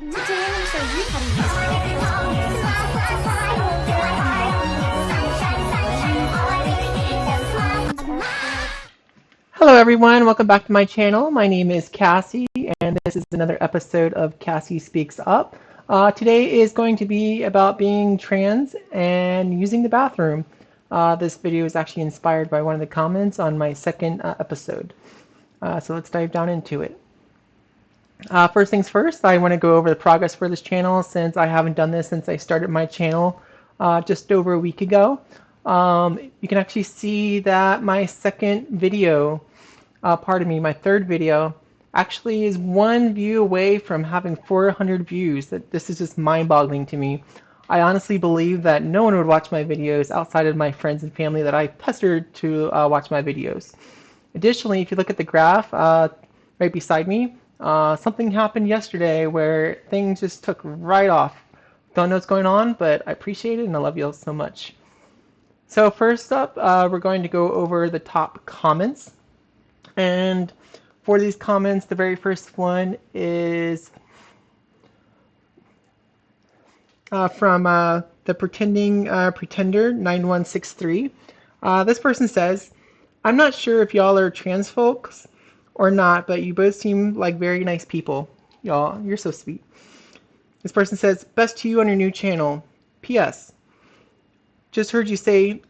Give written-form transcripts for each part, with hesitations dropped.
Today I'm going to show you how to use Hello everyone, welcome back to my channel. My name is Cassie and this is another episode of Cassie Speaks Up. Today is going to be about being trans and using the bathroom. This video is actually inspired by one of the comments on my second episode. So let's dive down into it. First things first, I want to go over the progress for this channel since I haven't done this since I started my channel just over a week ago. You can actually see that my second video, my third video, actually is one view away from having 400 views. This is just mind-boggling to me. I honestly believe that no one would watch my videos outside of my friends and family that I pestered to watch my videos. Additionally, if you look at the graph right beside me, something happened yesterday where things just took right off. Don't know what's going on, but I appreciate it and I love you all so much. So first up, we're going to go over the top comments. And for these comments, the very first one is from the Pretender 9163. This person says, "I'm not sure if y'all are trans folks or not, but you both seem like very nice people. Y'all, you're so sweet." This person says, "Best to you on your new channel. P.S. Just heard you say,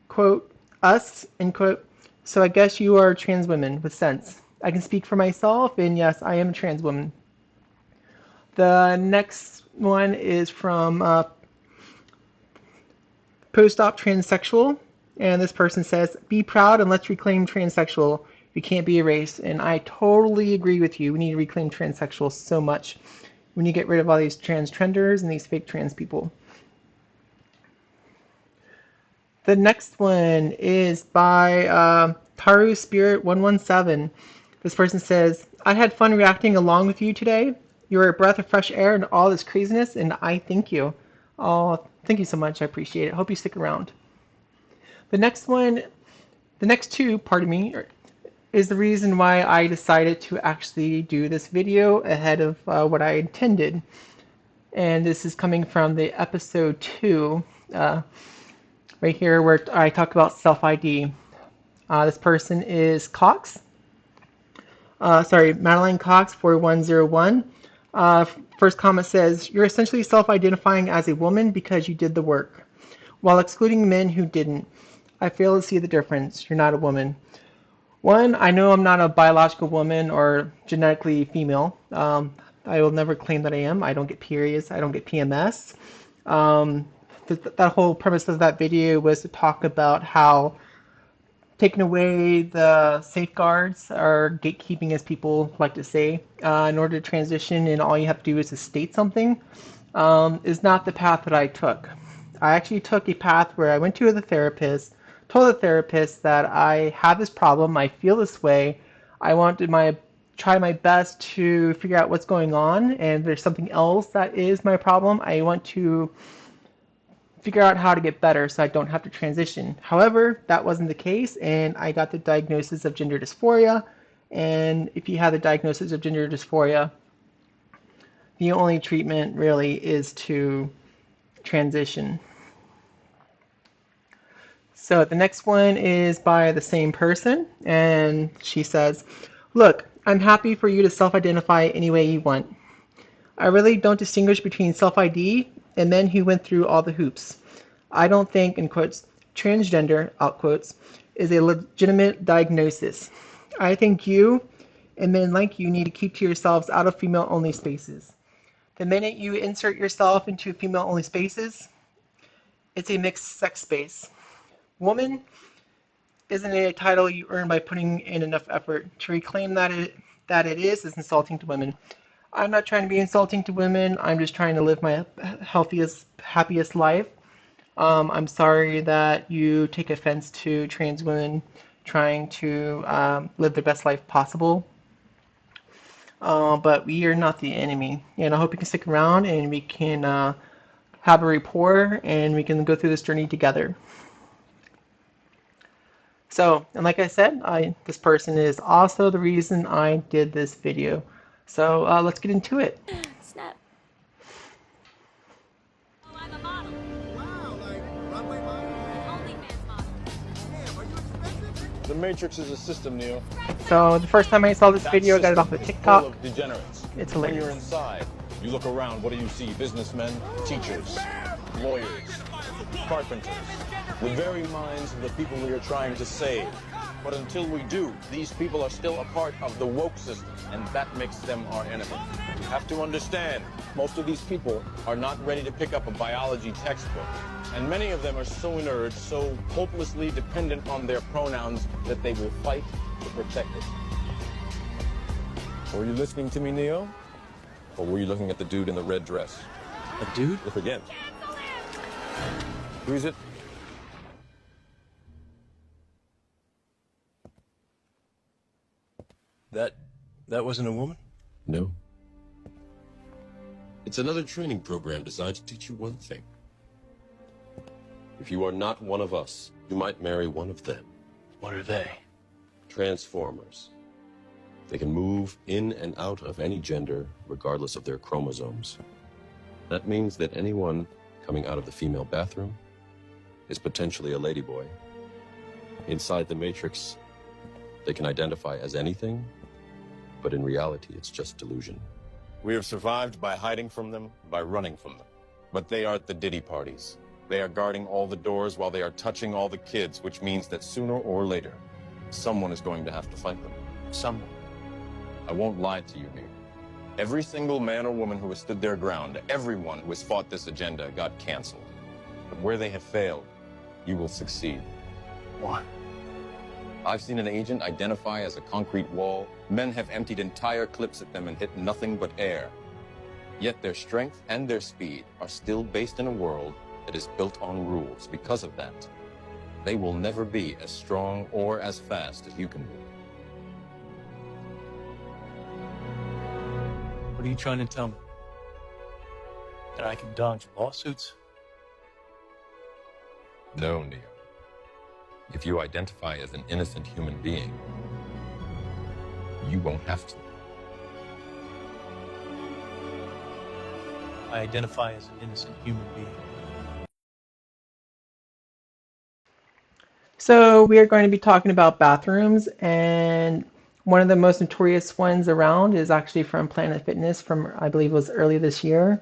quote, us, end quote, so I guess you are trans women with sense. I can speak for myself, and yes, I am a trans woman." The next one is from Post-op Transsexual, and this person says, "Be proud and let's reclaim transsexual. We can't be erased." And I totally agree with you. We need to reclaim transsexuals so much. We need to get rid of all these transgenders and these fake trans people. The next one is by Taru Spirit 117. This person says, "I had fun reacting along with you today. You are a breath of fresh air and all this craziness, and I thank you." Oh, thank you so much. I appreciate it. Hope you stick around. The next two, pardon me, is the reason why I decided to actually do this video ahead of what I intended. And this is coming from the episode 2, right here where I talk about self-ID. This person is Cox. Madeline Cox 4101. First comment says, "You're essentially self-identifying as a woman because you did the work, while excluding men who didn't. I fail to see the difference. You're not a woman." One, I know I'm not a biological woman or genetically female. I will never claim that I am. I don't get periods. I don't get PMS. That whole premise of that video was to talk about how taking away the safeguards or gatekeeping, as people like to say, in order to transition and all you have to do is to state something, is not the path that I took. I actually took a path where I went to the therapist, told the therapist that I have this problem, I feel this way, I want to try my best to figure out what's going on, and if there's something else that is my problem, I want to figure out how to get better so I don't have to transition. However, that wasn't the case, and I got the diagnosis of gender dysphoria. And if you have the diagnosis of gender dysphoria, the only treatment really is to transition. So the next one is by the same person, and she says, "Look, I'm happy for you to self-identify any way you want. I really don't distinguish between self-ID and men who went through all the hoops. I don't think, in quotes, transgender, out quotes, is a legitimate diagnosis. I think you and men like you need to keep to yourselves out of female-only spaces. The minute you insert yourself into female-only spaces, it's a mixed-sex space. Woman isn't a title you earn by putting in enough effort. To reclaim that it is insulting to women. I'm not trying to be insulting to women. I'm just trying to live my healthiest, happiest life. I'm sorry that you take offense to trans women trying to live their best life possible. But we are not the enemy. And I hope you can stick around and we can have a rapport and we can go through this journey together." So, and like I said, this person is also the reason I did this video. So let's get into it. Snap. Matrix is a system, Neo. So the first time I saw this That video, I got it off system of is TikTok. full of degenerates. It's When hilarious. you're inside, you look around, what do you see? Businessmen, teachers, lawyers, carpenters, the very minds of the people we are trying to save. But until we do, these people are still a part of the woke system, and that makes them our enemy. You have to understand, most of these people are not ready to pick up a biology textbook. And many of them are so inert, so hopelessly dependent on their pronouns that they will fight to protect it. Were you listening to me, Neo? Or were you looking at the dude in the red dress? A dude? Look again. Who is it? That wasn't a woman? No. It's another training program designed to teach you one thing. If you are not one of us, you might marry one of them. What are they? Transformers. They can move in and out of any gender, regardless of their chromosomes. That means that anyone coming out of the female bathroom is potentially a ladyboy. Inside the Matrix, they can identify as anything, but in reality, it's just delusion. We have survived by hiding from them, by running from them. But they are at the Diddy parties. They are guarding all the doors while they are touching all the kids, which means that sooner or later, someone is going to have to fight them. Someone. I won't lie to you here. Every single man or woman who has stood their ground, everyone who has fought this agenda got canceled. But where they have failed, you will succeed. What? I've seen an agent identify as a concrete wall. Men have emptied entire clips at them and hit nothing but air. Yet their strength and their speed are still based in a world that is built on rules. Because of that, they will never be as strong or as fast as you can be. What are you trying to tell me? That I can dodge lawsuits? No, Neo. If you identify as an innocent human being, you won't have to. I identify as an innocent human being. So we are going to be talking about bathrooms, and one of the most notorious ones around is actually from Planet Fitness from, I believe it was early this year.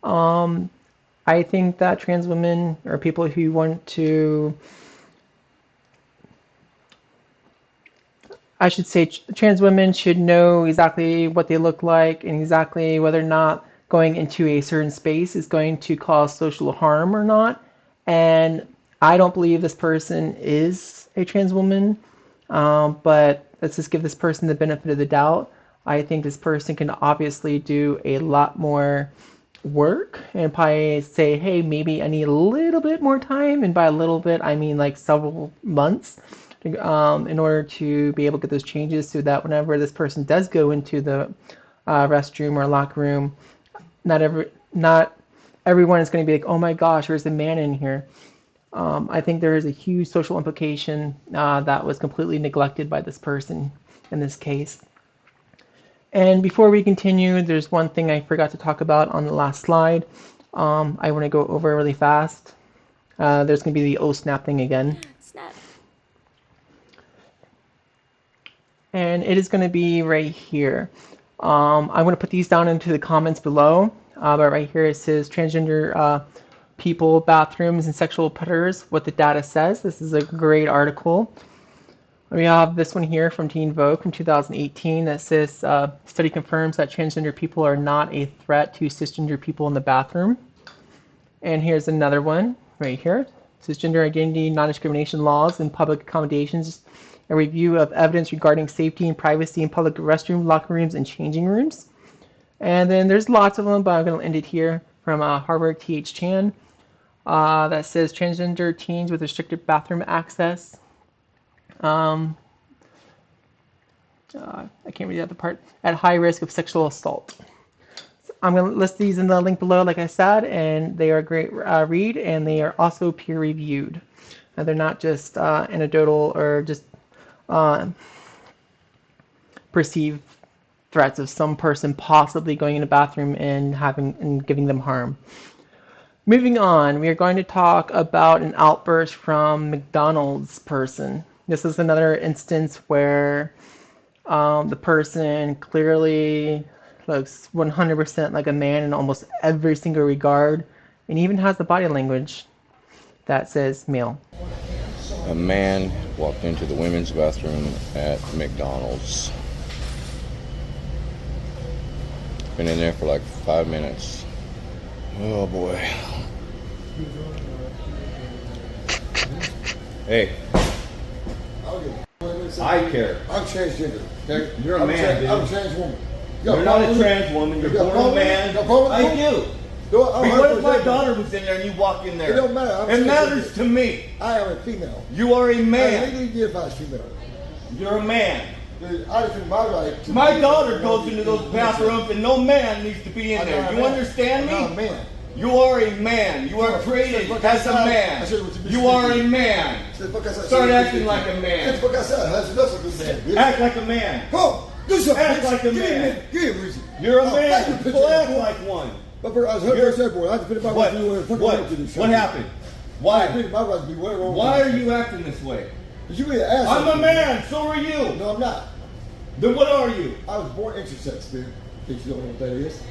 I think that trans women or people who want to, I should say trans women should know exactly what they look like and exactly whether or not going into a certain space is going to cause social harm or not. And I don't believe this person is a trans woman, but let's just give this person the benefit of the doubt. I think this person can obviously do a lot more work and probably say, hey, maybe I need a little bit more time. And by a little bit, I mean like several months in order to be able to get those changes so that whenever this person does go into the restroom or locker room, not everyone is going to be like, oh my gosh, there's a man in here. I think there is a huge social implication that was completely neglected by this person in this case. And before we continue, there's one thing I forgot to talk about on the last slide. I want to go over really fast. There's going to be the oh snap thing again. Snap. And it is going to be right here. I'm going to put these down into the comments below. But right here it says transgender people, bathrooms, and sexual predators, what the data says. This is a great article. We have this one here from Teen Vogue from 2018 that says, study confirms that transgender people are not a threat to cisgender people in the bathroom. And here's another one right here. Cisgender identity non-discrimination laws and public accommodations, a review of evidence regarding safety and privacy in public restroom, locker rooms, and changing rooms. And then there's lots of them, but I'm going to end it here from Harvard T.H. Chan that says transgender teens with restricted bathroom access. I can't read the other part. At high risk of sexual assault. I'm going to list these in the link below, like I said, and they are a great read, and they are also peer-reviewed. They're not just anecdotal or just perceived threats of some person possibly going in a bathroom and giving them harm. Moving on, we are going to talk about an outburst from McDonald's person. This is another instance where the person clearly looks 100% like a man in almost every single regard, and even has the body language that says male. A man walked into the women's bathroom at McDonald's. Been in there for like 5 minutes. Oh boy. Hey. I care. I'm transgender. Okay? You're a man, dude. I'm a trans woman. You're not a trans woman. You're born a man. I do. What if my daughter was in there and you walk in there? It don't matter. It matters to me. I am a female. You are a I man. legally identify as female. You're a man. I defend my right to... My daughter goes into those bathrooms and no man needs to be in there. You understand me? I'm a man. You are a man. You are created as a man. You are a man. Start acting like a man. Act like a man. Do something. Act like a man. Give me a reason. You're a man. Well, act like one. But I was first airborne. I defended my right to do whatever. What happened? Why? I defended my right to be whatever. Why are you acting this way? You be an asshole. I'm a man. So are you. No, I'm not. Then what are you? I was born intersex, dude. In case you don't know what that is.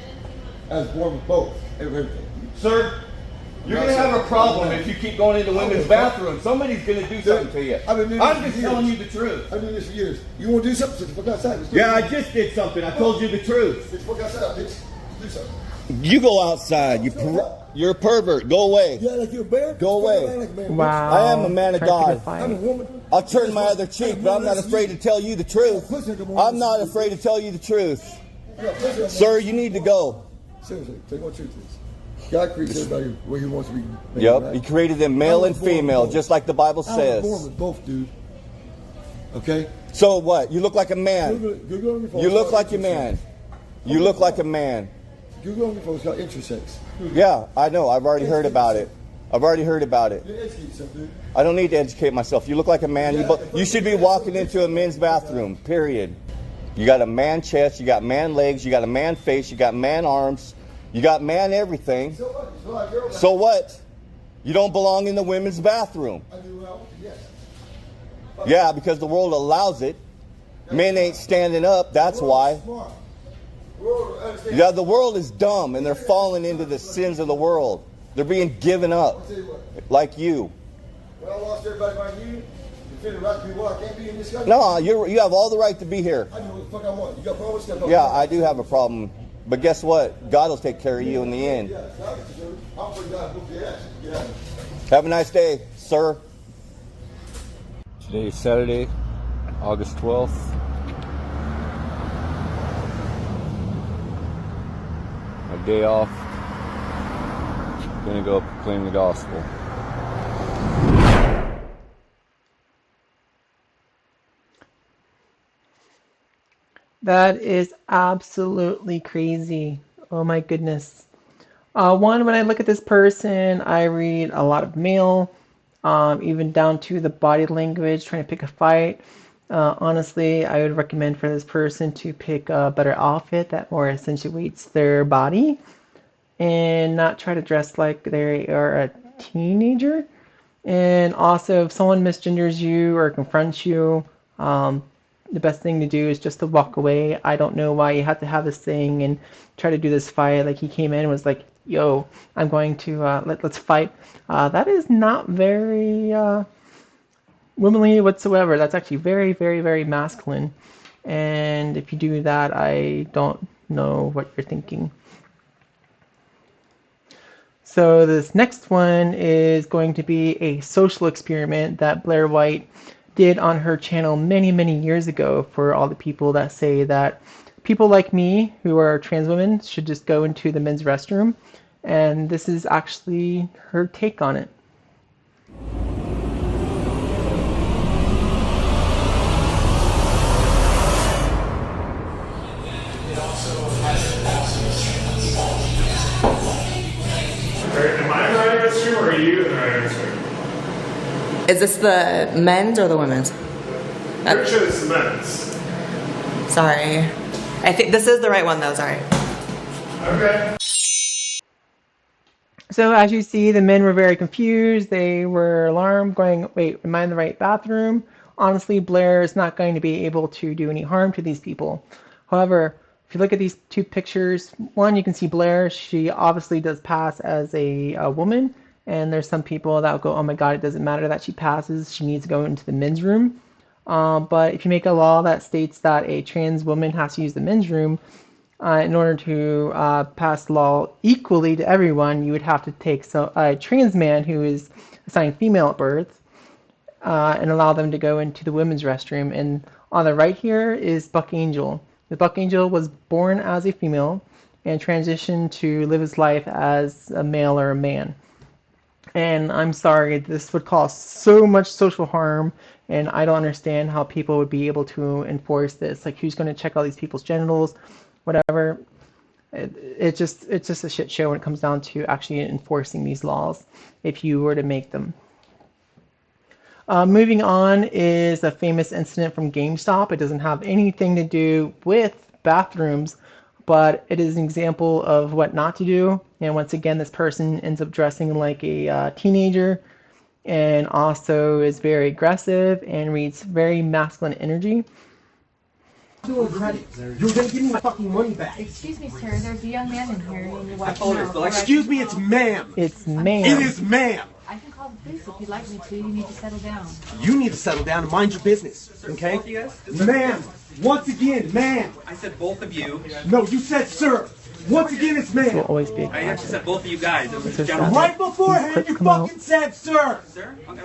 I was born with both. Everything. Sir, you're going to have a problem if you keep going into women's bathrooms. Somebody's going to do something to you. I'm just telling you the truth. I've been doing this for years. You want to do something? Sit the fuck outside. Yeah, I just did something. I told you the truth. Sit the fuck outside, bitch. Do something. You go outside. You're a pervert. Go away. Yeah, like you're a bear? Go away. Like a man, Wow. I am a man of God. I'm a woman. I'll turn my other cheek, but I'm not afraid to tell you the truth. I'm not afraid to tell you the truth. Sir, you need to go. Seriously, take what truth is. God creates everybody where he wants to be made, Yep, right? he created them male and female, just like the Bible I was born says. with both, dude. Okay? So what? You look like a man. Google on your phone. You look like a man. You look like a man. Google on your phone. It's got intersex. Yeah, I know. I've already heard about it. I've already heard about it. You educate yourself, dude. I don't need to educate myself. You look like a man. You should be walking into a men's bathroom, period. You got a man chest, you got man legs, you got a man face, you got man arms, you got man everything. So what? You don't belong in the women's bathroom. I do well, yes. Yeah, because the world allows it. Men ain't standing up, that's why. Yeah, the world is dumb and they're falling into the sins of the world. They're being given up, like you. When I lost everybody by you, defend the right to be what I can't be in this country. No, you have all the right to be here. I do what the fuck I want. You got problems? Stuff. Yeah, I do have a problem. But guess what? God will take care of you in the end. Yeah, I'm for God. Whoop your ass. Get out of here. Have a nice day, sir. Today is Saturday, August 12th. My day off. Gonna go proclaim the gospel. That is absolutely crazy. Oh my goodness. One, when I look at this person, I read a lot of male, even down to the body language, trying to pick a fight. Honestly, I would recommend for this person to pick a better outfit that more accentuates their body and not try to dress like they are a teenager. And also, if someone misgenders you or confronts you, the best thing to do is just to walk away. I don't know why you have to have this thing and try to do this fight. Like he came in and was like, yo, I'm going to, let's fight. That is not very womanly whatsoever. That's actually very, very, very masculine. And if you do that, I don't know what you're thinking. So this next one is going to be a social experiment that Blair White did on her channel many, many years ago for all the people that say that people like me who are trans women should just go into the men's restroom. And this is actually her take on it. Am I in the right restroom or are you in the right restroom? Is this the men's or the women's? Pretty sure this is the men's. Sorry. I think this is the right one though, sorry. Okay. So as you see, the men were very confused. They were alarmed, going, wait, am I in the right bathroom? honestly, Blair is not going to be able to do any harm to these people. However, if you look at these two pictures, one, you can see Blair. She obviously does pass as a woman, and there's some people that will go, oh my God, it doesn't matter that she passes. She needs to go into the men's room. But if you make a law that states that a trans woman has to use the men's room, in order to pass the law equally to everyone, you would have to take a trans man who is assigned female at birth and allow them to go into the women's restroom. And on the right here is Buck Angel. The Buck Angel was born as a female and transitioned to live his life as a male or a man. And I'm sorry, this would cause so much social harm, and I don't understand how people would be able to enforce this. Like, who's going to check all these people's genitals, whatever. It's just a shit show when it comes down to actually enforcing these laws, if you were to make them. Moving on is a famous incident from GameStop. It doesn't have anything to do with bathrooms, but it is an example of what not to do. And once again, this person ends up dressing like a teenager and also is very aggressive and reads very masculine energy. You're gonna give me my fucking money back. Excuse me, sir. There's a young man in here. And you're Excuse me, it's ma'am. It's ma'am. It is ma'am. I can call the police if you'd like me to. You need to settle down. You need to settle down and mind your business, okay? Ma'am, once again, ma'am. I said both of you. No, you said sir. Once again, it's This will ma'am. always be a I just said both of you guys. It was This is gentlemen. Right beforehand, you fucking said sir. Sir? Okay.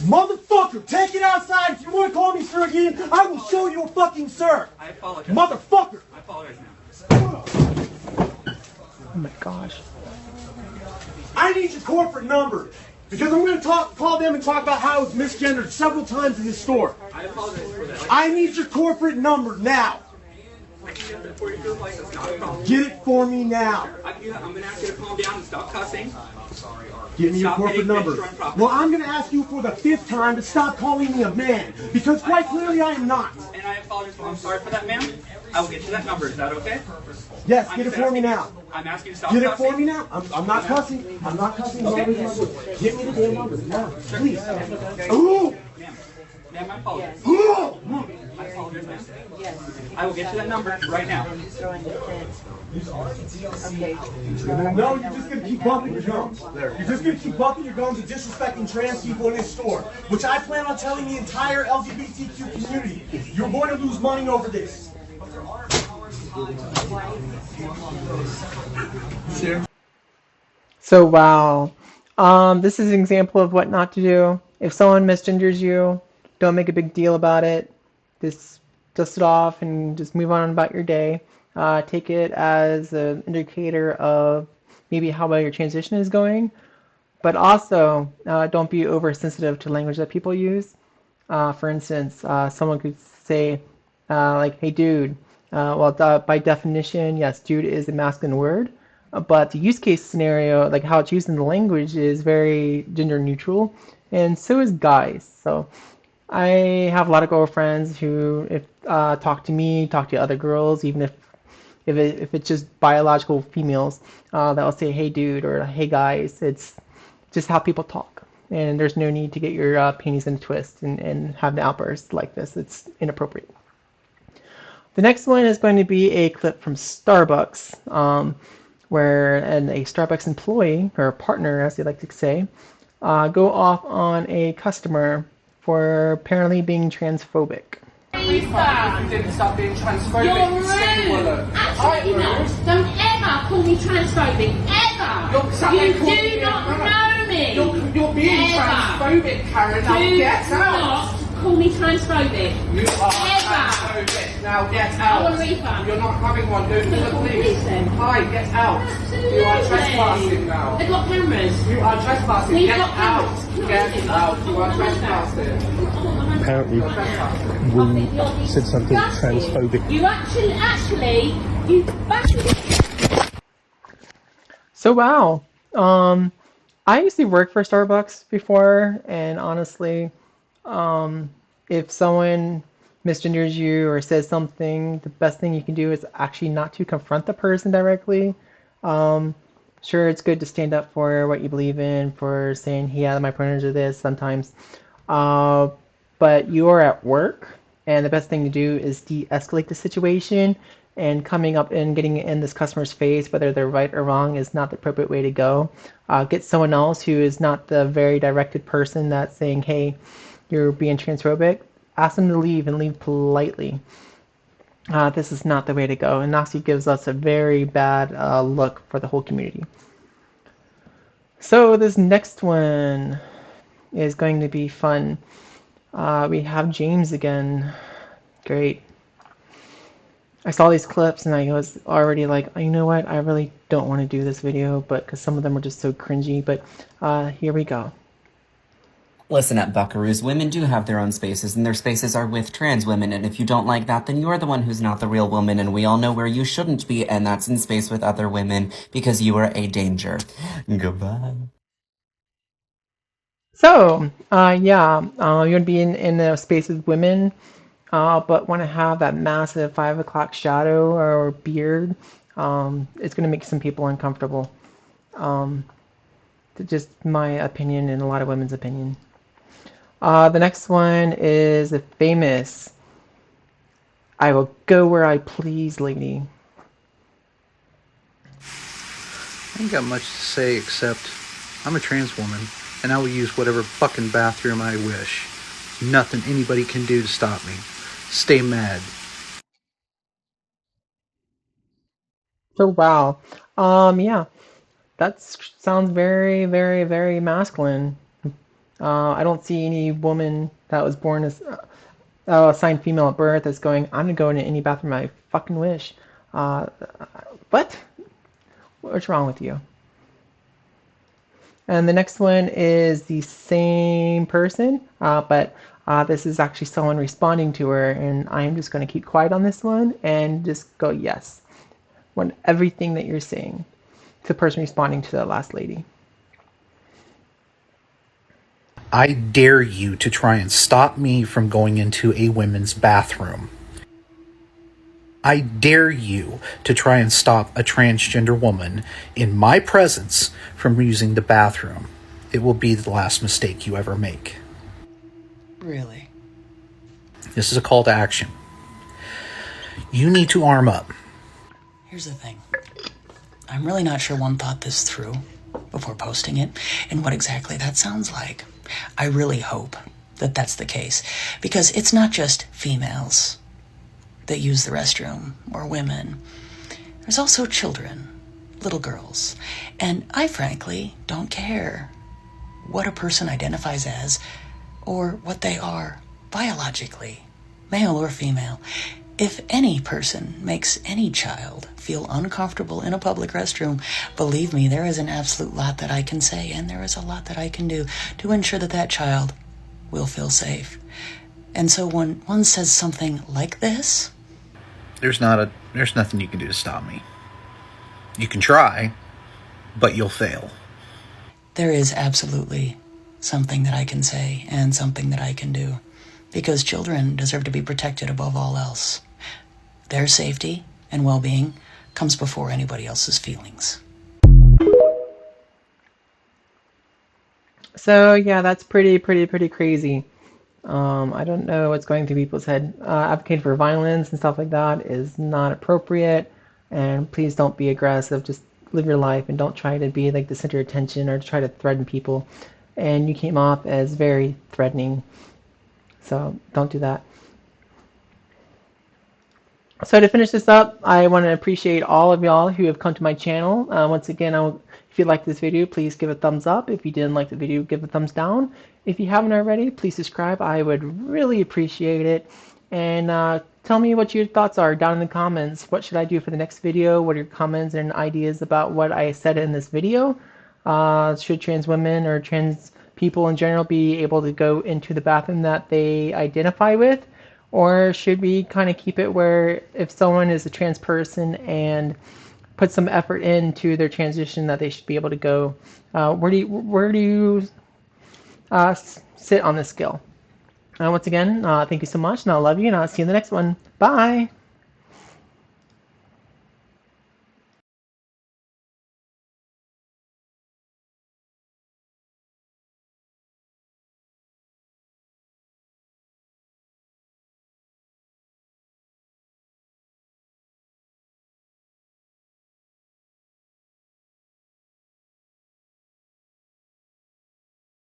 Motherfucker, take it outside. If you want to call me sir again, I will show you a fucking sir. I apologize. Motherfucker. I apologize now. Oh my gosh. I need your corporate number. Because I'm going to call them and talk about how it's misgendered several times in this store. I apologize for that. I need your corporate number now. I can get it for you. Feel like that's not a problem. Get it for me now. I'm going to ask you to calm down and stop cussing. Give me your Stop corporate hitting number. fixture on property. Well, I'm going to ask you for the 5th time to stop calling me a man. Because quite clearly I am not. And I apologize. I'm sorry for that, ma'am. I will get you that number. Is that okay? Yes, I'm get it just for me asking- now. I'm asking you to stop Get it cussing. for me now. I'm not cussing. I'm not cussing. Okay. Give me the damn number now. Please. Ooh! Ma'am, I apologize. Ooh! I apologize, ma'am. I will get you that number right now. No, you're just going to keep bumping your gums. You're just going to keep bumping your gums and disrespecting trans people in this store, which I plan on telling the entire LGBTQ community. You're going to lose money over this. So wow, this is an example of what not to do. If someone misgenders you, don't make a big deal about it. Just dust it off and just move on about your day. Take it as an indicator of maybe how well your transition is going, but also don't be oversensitive to language that people use. For instance, someone could say like, "Hey, dude." By definition, yes, dude is a masculine word, but the use case scenario, like how it's used in the language, is very gender neutral, and so is guys. So I have a lot of girlfriends who, if talk to me, talk to other girls, even if it's just biological females, that'll say, "Hey, dude," or "Hey, guys." It's just how people talk, and there's no need to get your panties in a twist and have an outburst like this. It's inappropriate. The next one is going to be a clip from Starbucks, where a Starbucks employee, or partner as they like to say, go off on a customer for apparently being transphobic. You didn't stop being transphobic. You're rude. Absolutely not. Don't ever call me transphobic. Ever. You do not know me. You're being Ever. transphobic, Karen. Now Do get out. not call me transphobic. You are Ever. transphobic. Now get I out. want a refund. You're not having one. Go to the Call the police. police then. Hi, get out. Absolutely. You are trespassing now. They've got cameras. You are trespassing. They've Get got out. cameras. Get out. You are trespassing. Apparently, Will said something transphobic. You actually, you bastard. So wow, I used to work for Starbucks before, and honestly, if someone misgenders you or says something, the best thing you can do is actually not to confront the person directly. Sure, it's good to stand up for what you believe in, for saying, yeah, my pronouns are this sometimes. but you are at work, and the best thing to do is de-escalate the situation. And coming up and getting in this customer's face, whether they're right or wrong, is not the appropriate way to go. Get someone else who is not the very directed person that's saying, hey, you're being transphobic. Ask them to leave and leave politely. This is not the way to go, and Nazi gives us a very bad look for the whole community. So this next one is going to be fun. We have James again. Great. I saw these clips and I was already like, you know what, I really don't want to do this video, but because some of them were just so cringy, but here we go. Listen up, buckaroos. Women do have their own spaces, and their spaces are with trans women, and if you don't like that, then you're the one who's not the real woman, and we all know where you shouldn't be, and that's in space with other women, because you are a danger. Goodbye. So, yeah, you're going to be in a space with women, but want to have that massive 5 o'clock shadow or beard. It's going to make some people uncomfortable. Just my opinion and a lot of women's opinion. The next one is a famous I will go where I please lady. I ain't got much to say except I'm a trans woman and I will use whatever fucking bathroom I wish. Nothing anybody can do to stop me. Stay mad. Oh wow. Yeah. That sounds very, very, very masculine. I don't see any woman that was born as assigned female at birth that's going, I'm gonna go into any bathroom I fucking wish. What? What's wrong with you? And the next one is the same person, but this is actually someone responding to her, and I'm just going to keep quiet on this one and just go yes. Want everything that you're saying to the person responding to the last lady. I dare you to try and stop me from going into a women's bathroom. I dare you to try and stop a transgender woman in my presence from using the bathroom. It will be the last mistake you ever make. Really? This is a call to action. You need to arm up. Here's the thing. I'm really not sure one thought this through before posting it and what exactly that sounds like. I really hope that that's the case, because it's not just females that use the restroom or women. There's also children, little girls, and I frankly don't care what a person identifies as or what they are biologically, male or female. If any person makes any child feel uncomfortable in a public restroom, believe me, there is an absolute lot that I can say, and there is a lot that I can do to ensure that that child will feel safe. And so when one says something like this, there's nothing you can do to stop me. You can try, but you'll fail. There is absolutely something that I can say and something that I can do, because children deserve to be protected above all else. Their safety and well-being comes before anybody else's feelings. So yeah, that's pretty crazy. I don't know what's going through people's head. Advocating for violence and stuff like that is not appropriate, and please don't be aggressive. Just live your life and don't try to be like the center of attention or to try to threaten people. And you came off as very threatening, so don't do that. So to finish this up, I want to appreciate all of y'all who have come to my channel. Once again, if you liked this video, please give a thumbs up. If you didn't like the video, give a thumbs down. If you haven't already, please subscribe. I would really appreciate it. And tell me what your thoughts are down in the comments. What should I do for the next video? What are your comments and ideas about what I said in this video? Should trans women or trans people in general be able to go into the bathroom that they identify with? Or should we kind of keep it where if someone is a trans person and put some effort into their transition, that they should be able to go? Where do you sit on this scale? Once again, thank you so much, and I love you, and I'll see you in the next one. Bye!